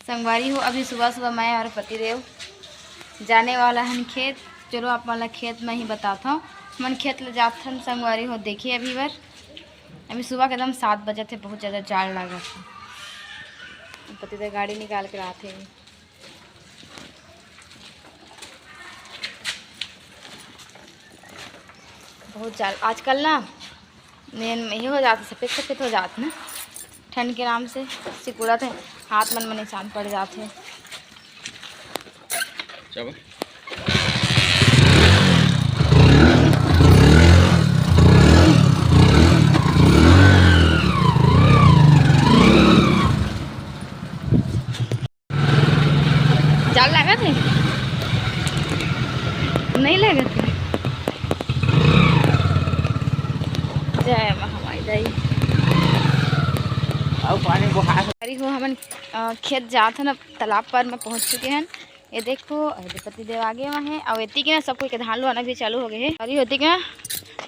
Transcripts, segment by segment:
संगवारी हो अभी सुबह सुबह मैं और पतिदेव जाने वाला है खेत। चलो आप वाला खेत में ही बताता हूँ। मन खेत ले जाते हैं संगवारी हो। देखिए अभी सुबह के एकदम 7 बजे थे, बहुत ज़्यादा जाड़ लगा था। पतिदेव गाड़ी निकाल कर आते हैं। बहुत जाड़ आजकल ना मेन यही हो जाता, सफ़ेद सफ़ेद हो जाते ना ठंड के नाम से। सिकुड़ा थे हाथ मन में निशान पड़ जाते। जाल लगा थे नहीं लगे थे। जय महामाई दई और पानी बुहारी हो। हम खेत जाते ना तालाब पर में पहुंच चुके हैं। ये देखो पतिदेव आगे वहाँ है और इतनी के ना सब कोई के धान लुआना भी चालू हो गए है। अरे होती के ना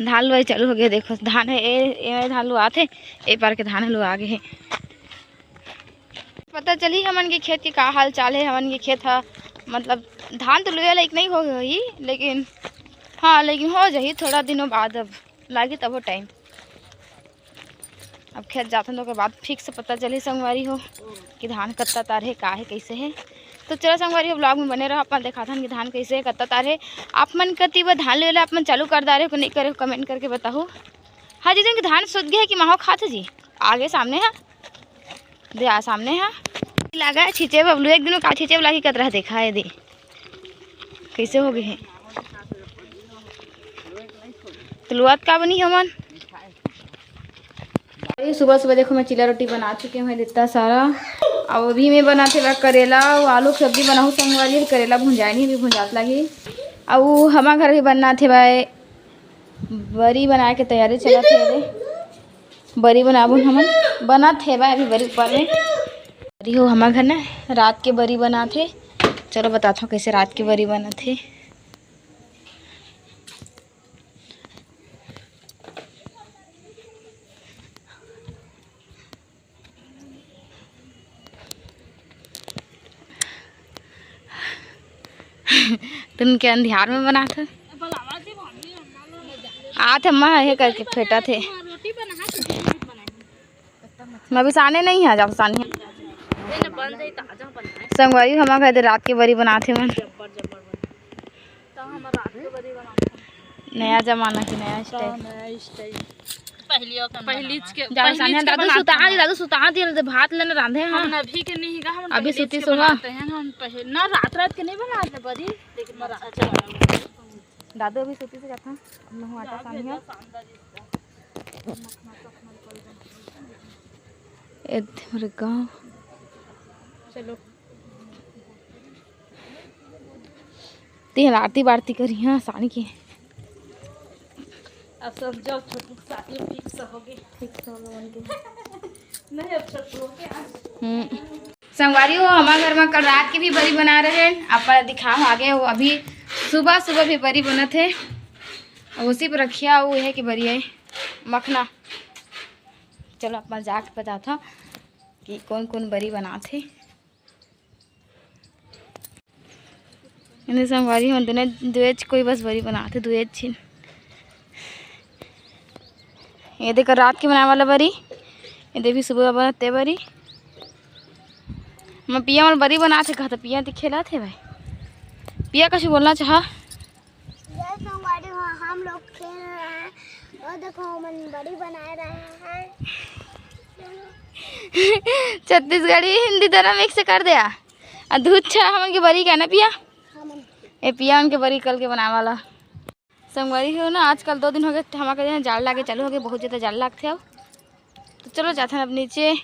धान लुआई चालू हो गए। देखो धान है ए धान लुआ थे ए पार के धान लुआ आगे है। पता चली हमन के खेत के का हाल चाल है। हमन के खेत है मतलब धान तो लुआ लाइक नहीं हो गई, लेकिन हाँ लेकिन हो जाही थोड़ा दिनों बाद। अब लागी तब वो टाइम। अब खेत जाते हैं तो बाद फिक्स पता चली संगवारी हो कि धान कत्ता तार है का है कैसे है। तो चलो संगवारी हो ब्लॉग में बने रहो। अपन देखा था कि धान कैसे है कत्ता तार है। आप मन कती वो धान ले आप मन चालू कर दे रहे हो नहीं करे कमेंट करके बताओ। हाँ जी कि धान सूख गया है कि माहो खाते जी आगे सामने है दे सामने है लगा है छींचे बबलू एक दिन का छींचे वाला की कत रहा देखा है दे कैसे हो गए हैं। तो लुआत का बनी हमन सुबह सुबह देखो मैं चिल्ला रोटी बना चुकी हूँ इतना सारा। अब अभी मैं बनाते वह करेला और आलू की सब्जी बनाऊँ संगवारी। करेला भुंजाए नहीं भी भुंजात लगी। अब वो हमारे घर भी बनना थे भाई बरी बनाए के तैयारी चला थे। बरी बनाबू हम बना थे भाई अभी बरी ऊपर में बरी हो हमारे घर ना रात के बरी बना थे। चलो बताता हूँ कैसे रात के बरी बना थे। तुम क्या अंधियार में बना थे आते माँ है करके फेटा थे। मैं भी साने नहीं है जब सानी संगवारी हमारे घर रात के बरी बनाते मन। नया जमाना की नया स्टाइल दादू सुता दिए भात लेने रांधे हम अभी के नहीं हम अभी सुती सुना हम ना रात के नहीं बनाते बरी लेकिन दादू अभी सुती से जाता हूं आटा सानिया मेरे गाँव। चलो तीन आरती बारती करी हाँ सानी की। अब सब जब छोटू शादी फिक्स हो गए नहीं अब छोटू हो गया। संगवारी हो हमारे घर में कल रात की भी बरी बना रहे हैं। आप दिखाओ आगे वो अभी सुबह सुबह भी बरी बना थे और उसी पर रखिया वो है कि बरी है मखना। चलो आप जाके बताता कि कौन कौन बरी बना थे। संगवारी हम दोनों दुएज कोई बस बरी बनाते दुएज छिन। ये देखो रात के बनाने वाला बरी ये देखी सुबह बनाते बरी। मैं पिया मन बरी बनाते कहते पिया तो खेला थे भाई पिया कछु बोलना चाहा। हम लोग खेल रहे हैं और देखो मन बड़ी बना रहे हैं। छत्तीसगढ़ी हिंदी तरह मिक्स कर दिया। दूध छा हम की बरी क्या ना पिया ये पिया उनके बरी कल के बनाने वाला। संगवारी हो ना आजकल 2 दिन हो गए हमारे यहाँ जाड़ लागे चालू हो गए बहुत ज़्यादा जाड़ लागते अब। तो चलो जाते हैं अब नीचे।